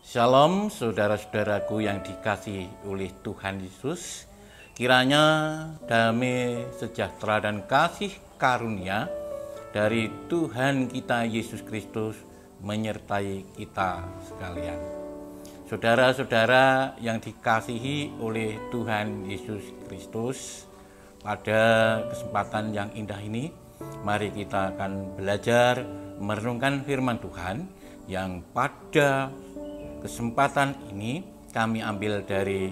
Shalom saudara-saudaraku yang dikasihi oleh Tuhan Yesus. Kiranya damai, sejahtera dan kasih karunia dari Tuhan kita Yesus Kristus menyertai kita sekalian. Saudara-saudara yang dikasihi oleh Tuhan Yesus Kristus, pada kesempatan yang indah ini, mari kita akan belajar merenungkan firman Tuhan yang pada kesempatan ini kami ambil dari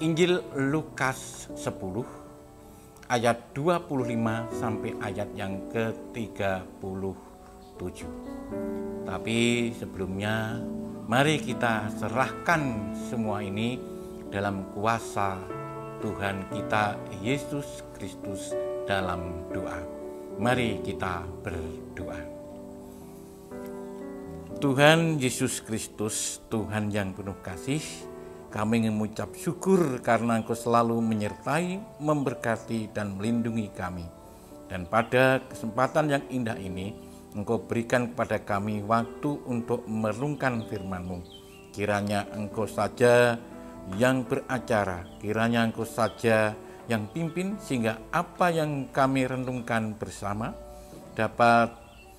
Injil Lukas 10 ayat 25 sampai ayat yang ke-37. Tapi sebelumnya mari kita serahkan semua ini dalam kuasa Tuhan kita Yesus Kristus dalam doa. Mari kita berdoa. Tuhan Yesus Kristus, Tuhan yang penuh kasih, kami ingin mengucap syukur karena Engkau selalu menyertai, memberkati, dan melindungi kami. Dan pada kesempatan yang indah ini, Engkau berikan kepada kami waktu untuk merenungkan firman-Mu. Kiranya Engkau saja yang beracara, kiranya Engkau saja yang pimpin, sehingga apa yang kami renungkan bersama dapat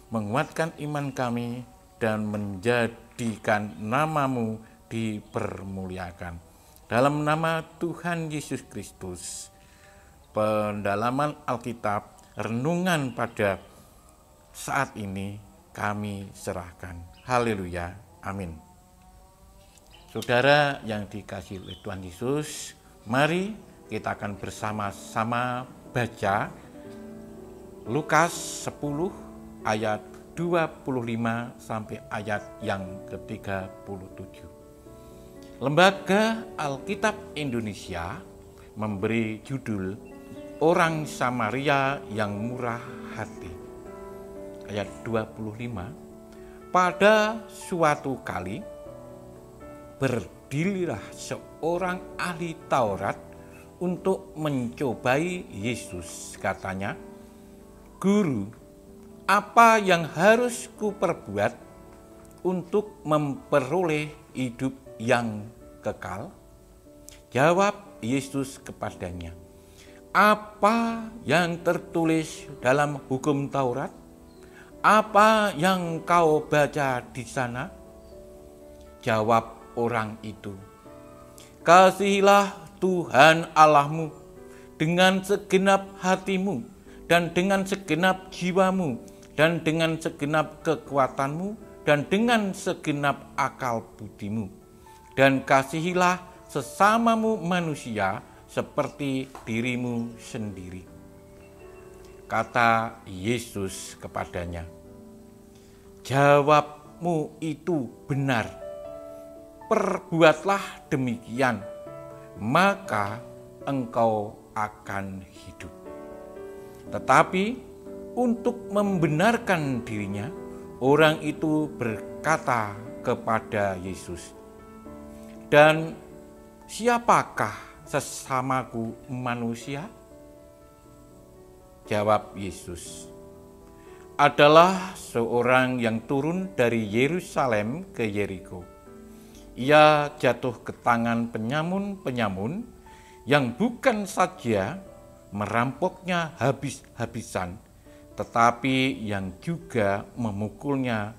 menguatkan iman kami dan menjadikan nama-Mu dipermuliakan. Dalam nama Tuhan Yesus Kristus, pendalaman Alkitab, renungan pada saat ini kami serahkan. Haleluya, amin. Saudara yang dikasihi oleh Tuhan Yesus, mari kita akan bersama-sama baca Lukas 10 ayat 25 sampai ayat yang ke-37. Lembaga Alkitab Indonesia memberi judul Orang Samaria yang Murah Hati. Ayat 25. Pada suatu kali berdirilah seorang ahli Taurat untuk mencobai Yesus. Katanya, "Guru, apa yang harus kuperbuat untuk memperoleh hidup yang kekal?" Jawab Yesus kepadanya, "Apa yang tertulis dalam hukum Taurat? Apa yang kau baca di sana?" Jawab orang itu, "Kasihilah Tuhan Allahmu dengan segenap hatimu dan dengan segenap jiwamu dan dengan segenap kekuatanmu, dan dengan segenap akal budimu. Dan kasihilah sesamamu manusia seperti dirimu sendiri." Kata Yesus kepadanya, "Jawabmu itu benar. Perbuatlah demikian, maka engkau akan hidup." Tetapi untuk membenarkan dirinya, orang itu berkata kepada Yesus, "Dan siapakah sesamaku manusia?" Jawab Yesus, "Adalah seorang yang turun dari Yerusalem ke Yeriko. Ia jatuh ke tangan penyamun-penyamun yang bukan saja merampoknya habis-habisan, tetapi yang juga memukulnya,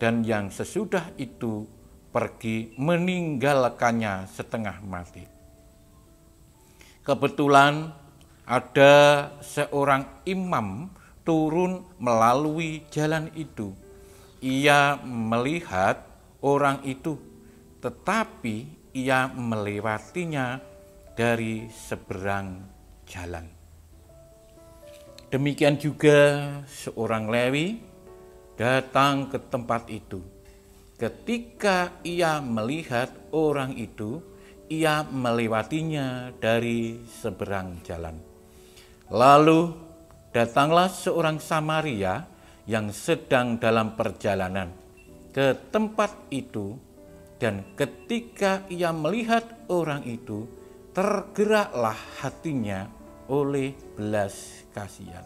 dan yang sesudah itu pergi meninggalkannya setengah mati. Kebetulan ada seorang imam turun melalui jalan itu. Ia melihat orang itu, tetapi ia melewatinya dari seberang jalan. Demikian juga seorang Lewi datang ke tempat itu. Ketika ia melihat orang itu, ia melewatinya dari seberang jalan. Lalu datanglah seorang Samaria yang sedang dalam perjalanan ke tempat itu, dan ketika ia melihat orang itu, tergeraklah hatinya oleh belas kasihan.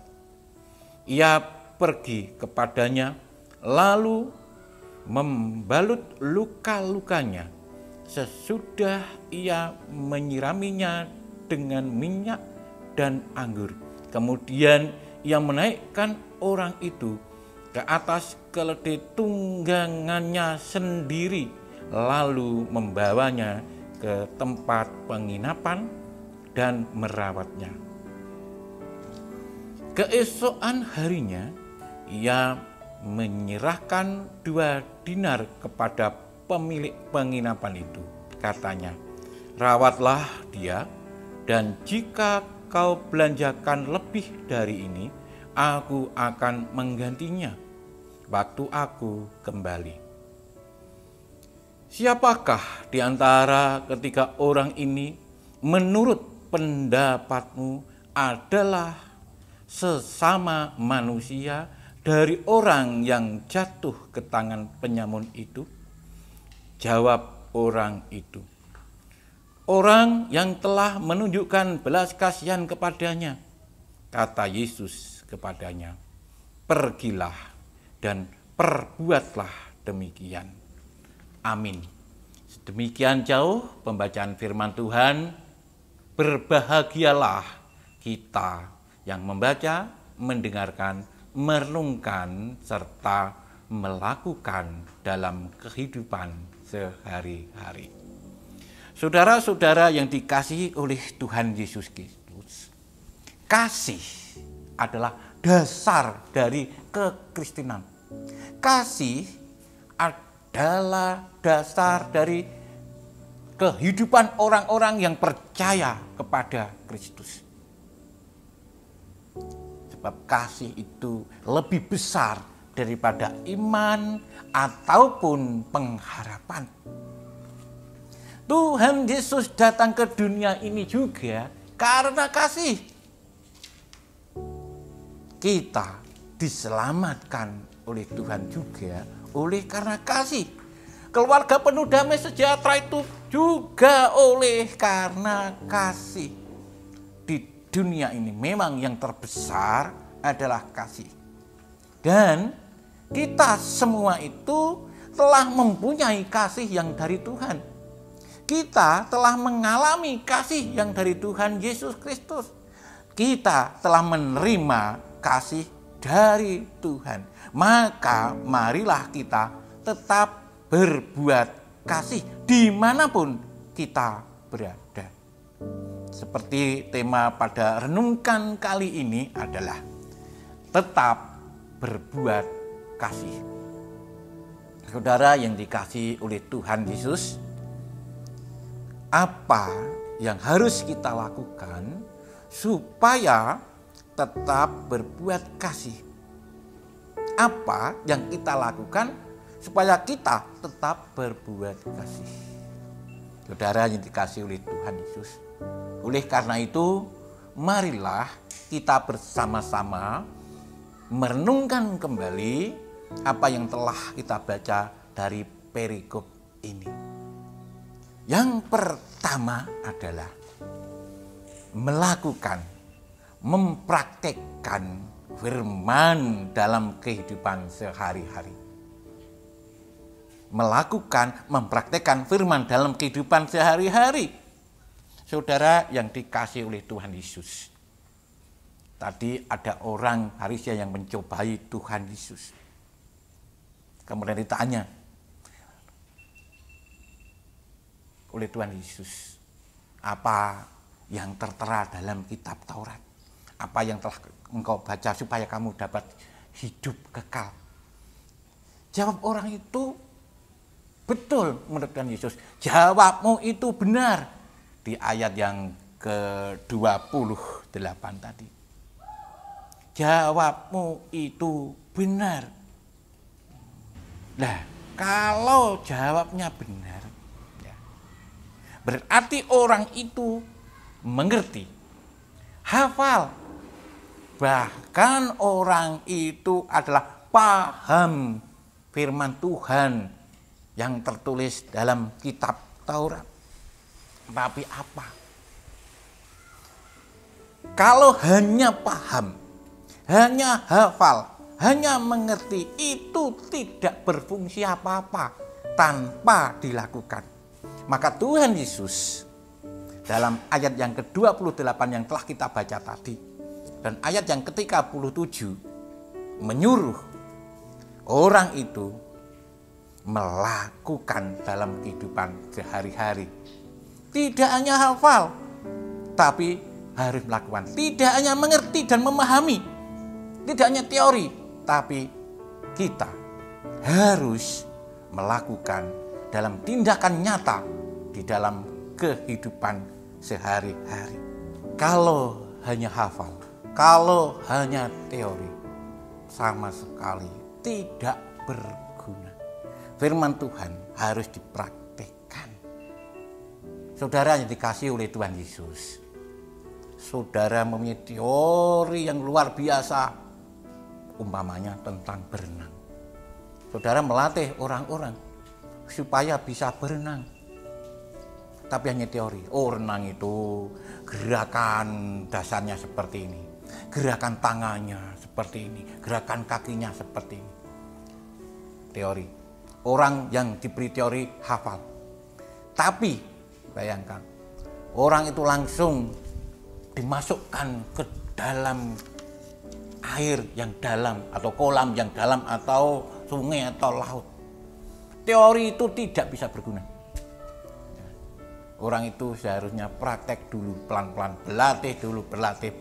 Ia pergi kepadanya, lalu membalut luka-lukanya sesudah ia menyiraminya dengan minyak dan anggur. Kemudian ia menaikkan orang itu ke atas keledai tunggangannya sendiri, lalu membawanya ke tempat penginapan dan merawatnya. Keesokan harinya ia menyerahkan 2 dinar kepada pemilik penginapan itu. Katanya, "Rawatlah dia, dan jika kau belanjakan lebih dari ini, aku akan menggantinya waktu aku kembali." Siapakah di antara ketiga orang ini menurut pendapatmu adalah sesama manusia dari orang yang jatuh ke tangan penyamun itu? Jawab orang itu, "Orang yang telah menunjukkan belas kasihan kepadanya." Kata Yesus kepadanya, "Pergilah dan perbuatlah demikian." Amin. Sedemikian jauh pembacaan firman Tuhan. Berbahagialah kita yang membaca, mendengarkan, merenungkan, serta melakukan dalam kehidupan sehari-hari. Saudara-saudara yang dikasihi oleh Tuhan Yesus Kristus, kasih adalah dasar dari kekristenan. Kasih adalah dasar dari kehidupan orang-orang yang percaya kepada Kristus. Sebab kasih itu lebih besar daripada iman ataupun pengharapan. Tuhan Yesus datang ke dunia ini juga karena kasih. Kita diselamatkan oleh Tuhan juga oleh karena kasih. Keluarga penuh damai sejahtera itu juga oleh karena kasih. Di dunia ini memang yang terbesar adalah kasih. Dan kita semua itu telah mempunyai kasih yang dari Tuhan. Kita telah mengalami kasih yang dari Tuhan Yesus Kristus. Kita telah menerima kasih dari Tuhan. Maka marilah kita tetap berbuat kasih dimanapun kita berada. Seperti tema pada renungkan kali ini adalah tetap berbuat kasih. Saudara yang dikasihi oleh Tuhan Yesus, apa yang harus kita lakukan supaya tetap berbuat kasih? Apa yang kita lakukan supaya kita tetap berbuat kasih? Saudara yang dikasihi oleh Tuhan Yesus, oleh karena itu marilah kita bersama-sama merenungkan kembali apa yang telah kita baca dari perikop ini. Yang pertama adalah mempraktekkan firman dalam kehidupan sehari-hari. Mempraktekkan firman dalam kehidupan sehari-hari. Saudara yang dikasihi oleh Tuhan Yesus, tadi ada orang Farisia yang mencobai Tuhan Yesus. Kemudian ditanya oleh Tuhan Yesus, apa yang tertera dalam kitab Taurat? Apa yang telah engkau baca supaya kamu dapat hidup kekal? Jawab orang itu, betul menurut Tuhan Yesus. Jawabmu itu benar. Di ayat yang ke-28 tadi. Jawabmu itu benar. Nah, kalau jawabnya benar, berarti orang itu mengerti, hafal, bahkan orang itu adalah paham firman Tuhan yang tertulis dalam kitab Taurat. Tapi apa? Kalau hanya paham, hanya hafal, hanya mengerti itu tidak berfungsi apa-apa tanpa dilakukan. Maka Tuhan Yesus dalam ayat yang ke-28 yang telah kita baca tadi dan ayat yang ke-37 menyuruh orang itu melakukan dalam kehidupan sehari-hari. Tidak hanya hafal, tapi harus melakukan. Tidak hanya mengerti dan memahami, tidak hanya teori, tapi kita harus melakukan dalam tindakan nyata di dalam kehidupan sehari-hari. Kalau hanya hafal, kalau hanya teori, sama sekali tidak berguna. Firman Tuhan harus dipraktikkan. Saudara yang dikasihi oleh Tuhan Yesus, saudara mempunyai teori yang luar biasa, umpamanya tentang berenang. Saudara melatih orang-orang supaya bisa berenang, tapi hanya teori. Oh, renang itu gerakan dasarnya seperti ini, gerakan tangannya seperti ini, gerakan kakinya seperti ini. Teori. Orang yang diberi teori hafal. Tapi bayangkan, orang itu langsung dimasukkan ke dalam air yang dalam atau kolam yang dalam atau sungai atau laut. Teori itu tidak bisa berguna. Orang itu seharusnya praktek dulu pelan-pelan, berlatih dulu, berlatih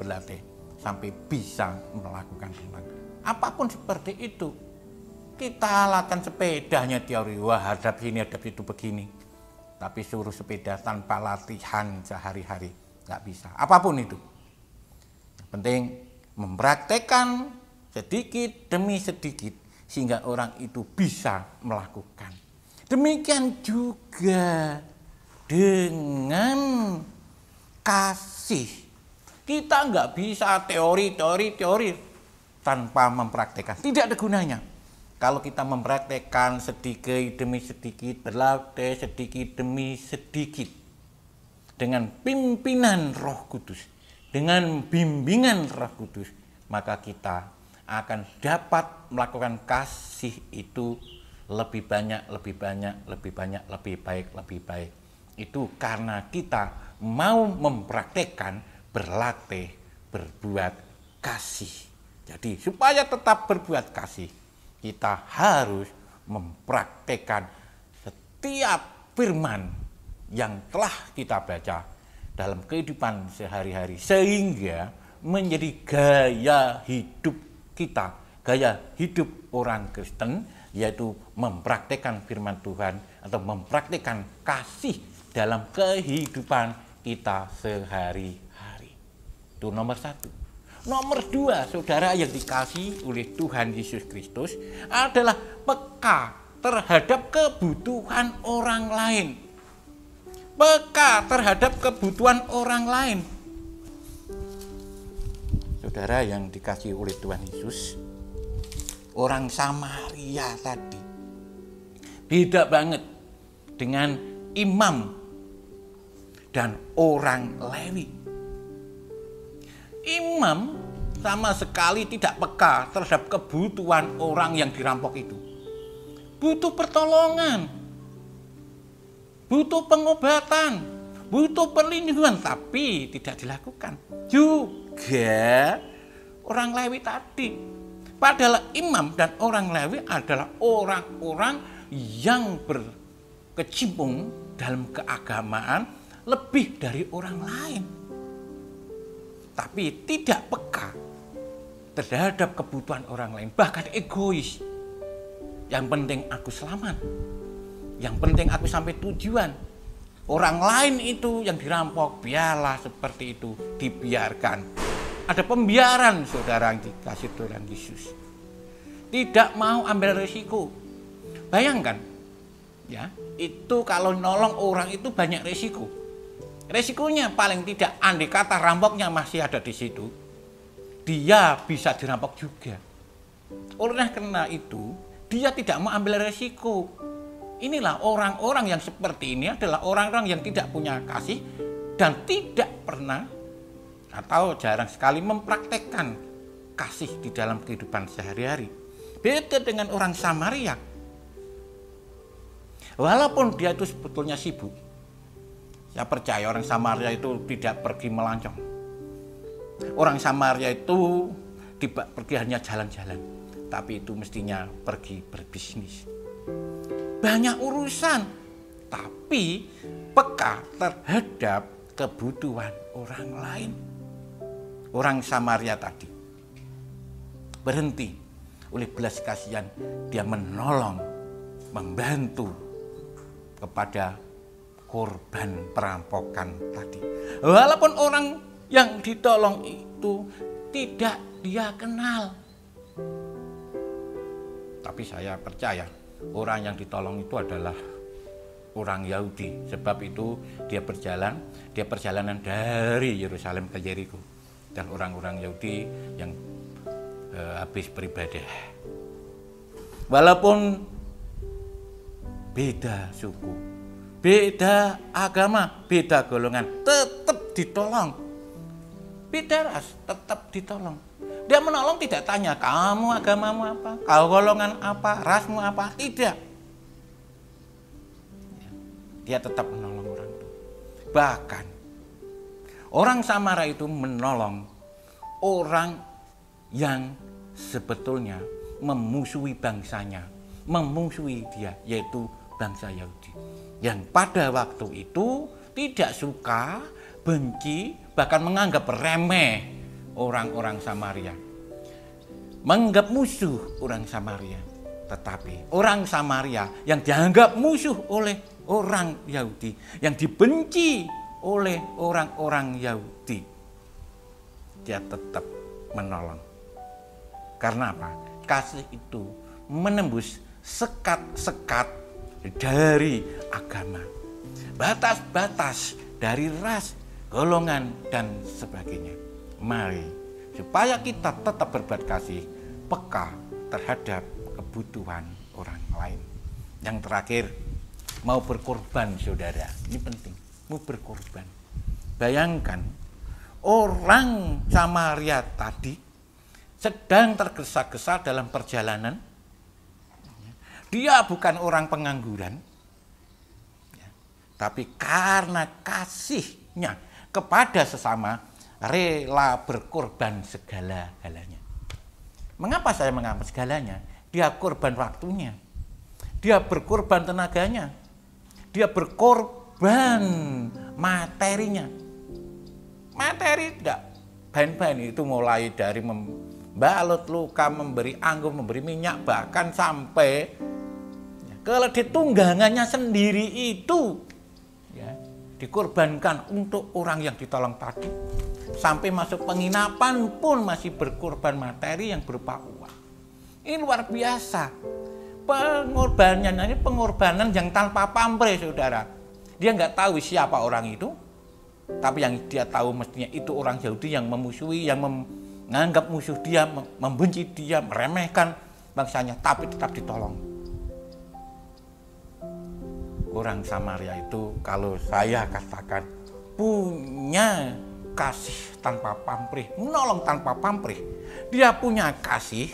sampai bisa melakukan renang. Apapun seperti itu. Kita lakukan sepedanya teori, wah hadap sini, hadap itu begini. Tapi suruh sepeda tanpa latihan sehari-hari, nggak bisa. Apapun itu. Yang penting mempraktekkan sedikit demi sedikit sehingga orang itu bisa melakukan. Demikian juga dengan kasih. Kita nggak bisa teori tanpa mempraktekkan. Tidak ada gunanya. Kalau kita mempraktekkan sedikit demi sedikit, berlatih sedikit demi sedikit dengan pimpinan Roh Kudus, dengan bimbingan Roh Kudus, maka kita akan dapat melakukan kasih itu lebih banyak, lebih baik. Itu karena kita mau mempraktekkan, berlatih, berbuat kasih. Jadi supaya tetap berbuat kasih, kita harus mempraktekkan setiap firman yang telah kita baca dalam kehidupan sehari-hari sehingga menjadi gaya hidup kita, gaya hidup orang Kristen, yaitu mempraktekkan firman Tuhan atau mempraktekkan kasih dalam kehidupan kita sehari-hari. Itu nomor 1. Nomor 2, saudara yang dikasihi oleh Tuhan Yesus Kristus, adalah peka terhadap kebutuhan orang lain. Peka terhadap kebutuhan orang lain. Saudara yang dikasihi oleh Tuhan Yesus, orang Samaria tadi beda banget dengan imam dan orang Lewi. Imam sama sekali tidak peka terhadap kebutuhan orang yang dirampok itu. Butuh pertolongan, butuh pengobatan, butuh perlindungan, tapi tidak dilakukan. Juga orang Lewi tadi. Padahal imam dan orang Lewi adalah orang-orang yang berkecimpung dalam keagamaan lebih dari orang lain. Tapi tidak peka terhadap kebutuhan orang lain, bahkan egois. Yang penting aku selamat, yang penting aku sampai tujuan. Orang lain itu yang dirampok, biarlah seperti itu, dibiarkan. Ada pembiaran, saudara yang dikasih Tuhan Yesus. Tidak mau ambil resiko. Bayangkan, ya, itu kalau nolong orang itu banyak resiko. Resikonya paling tidak, andai kata rampoknya masih ada di situ, dia bisa dirampok juga. Oleh karena itu, dia tidak mau ambil resiko. Inilah orang-orang yang seperti ini adalah orang-orang yang tidak punya kasih dan tidak pernah atau jarang sekali mempraktekkan kasih di dalam kehidupan sehari-hari. Beda dengan orang Samaria. Walaupun dia itu sebetulnya sibuk, saya percaya orang Samaria itu tidak pergi melancong. Orang Samaria itu tidak pergi hanya jalan-jalan, tapi itu mestinya pergi berbisnis. Banyak urusan, tapi peka terhadap kebutuhan orang lain. Orang Samaria tadi berhenti oleh belas kasihan, dia menolong, membantu kepada korban perampokan tadi. Walaupun orang yang ditolong itu tidak dia kenal, tapi saya percaya orang yang ditolong itu adalah orang Yahudi. Sebab itu dia perjalanan dari Yerusalem ke Yeriko. Dan orang-orang Yahudi yang habis beribadah. Walaupun beda suku, beda agama, beda golongan, tetap ditolong. Beda ras, tetap ditolong. Dia menolong tidak tanya, kamu agamamu apa, kau golongan apa, rasmu apa, tidak. Dia tetap menolong orang itu. Bahkan orang Samaria itu menolong orang yang sebetulnya memusuhi bangsanya, memusuhi dia, yaitu bangsa Yahudi. Yang pada waktu itu tidak suka, benci, bahkan menganggap remeh orang-orang Samaria. Menganggap musuh orang Samaria. Tetapi orang Samaria yang dianggap musuh oleh orang Yahudi, yang dibenci oleh orang-orang Yahudi, dia tetap menolong. Karena apa? Kasih itu menembus sekat-sekat dari agama, batas-batas dari ras, golongan, dan sebagainya. Mari, supaya kita tetap berbuat kasih, peka terhadap kebutuhan orang lain. Yang terakhir, mau berkorban, saudara. Ini penting, mau berkorban. Bayangkan, orang Samaria tadi sedang tergesa-gesa dalam perjalanan. Dia bukan orang pengangguran, tapi karena kasihnya kepada sesama, rela berkorban segala-galanya. Mengapa saya mengambil segalanya? Dia korban waktunya, dia berkorban tenaganya, dia berkorban materinya. Materi tidak bahan-bahan itu, mulai dari membalut luka, memberi anggur, memberi minyak, bahkan sampai keledai tunggangannya sendiri itu ya, dikorbankan untuk orang yang ditolong tadi. Sampai masuk penginapan pun masih berkorban materi yang berupa uang. Ini luar biasa. Pengorbanan ini pengorbanan yang tanpa pamrih, saudara. Dia nggak tahu siapa orang itu, tapi yang dia tahu mestinya itu orang Yahudi yang memusuhi, yang menganggap musuh dia, membenci dia, meremehkan bangsanya, tapi tetap ditolong. Orang Samaria itu, kalau saya katakan, punya kasih tanpa pamrih, menolong tanpa pamrih. Dia punya kasih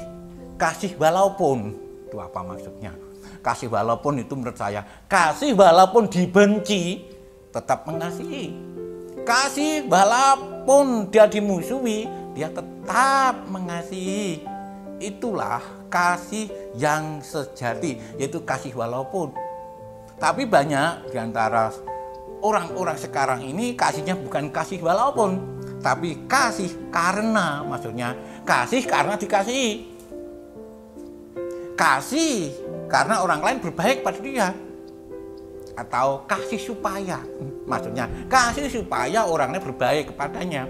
walaupun, itu apa maksudnya? Kasih walaupun itu menurut saya, kasih walaupun dibenci, tetap mengasihi. Kasih walaupun dia dimusuhi, dia tetap mengasihi. Itulah kasih yang sejati, yaitu kasih walaupun. Tapi banyak diantara orang-orang sekarang ini kasihnya bukan kasih walaupun, tapi kasih karena, maksudnya kasih karena dikasihi. Kasih karena orang lain berbaik pada dia. Atau kasih supaya, maksudnya kasih supaya orang lain berbaik kepadanya.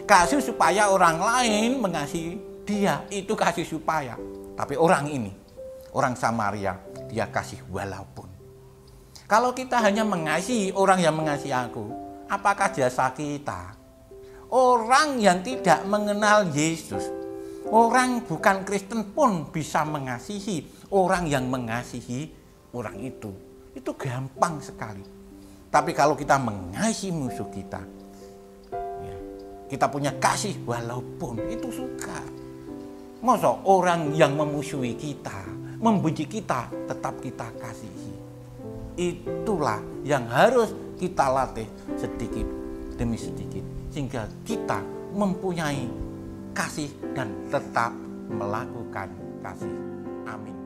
Kasih supaya orang lain mengasihi dia, itu kasih supaya. Tapi orang ini, orang Samaria, dia kasih walaupun. Kalau kita hanya mengasihi orang yang mengasihi aku, apakah jasa kita? Orang yang tidak mengenal Yesus, orang bukan Kristen pun bisa mengasihi orang yang mengasihi orang itu. Itu gampang sekali. Tapi kalau kita mengasihi musuh kita, ya, kita punya kasih walaupun, itu suka. Masa orang yang memusuhi kita, membenci kita, tetap kita kasihi. Itulah yang harus kita latih sedikit demi sedikit, sehingga kita mempunyai kasih dan tetap melakukan kasih. Amin.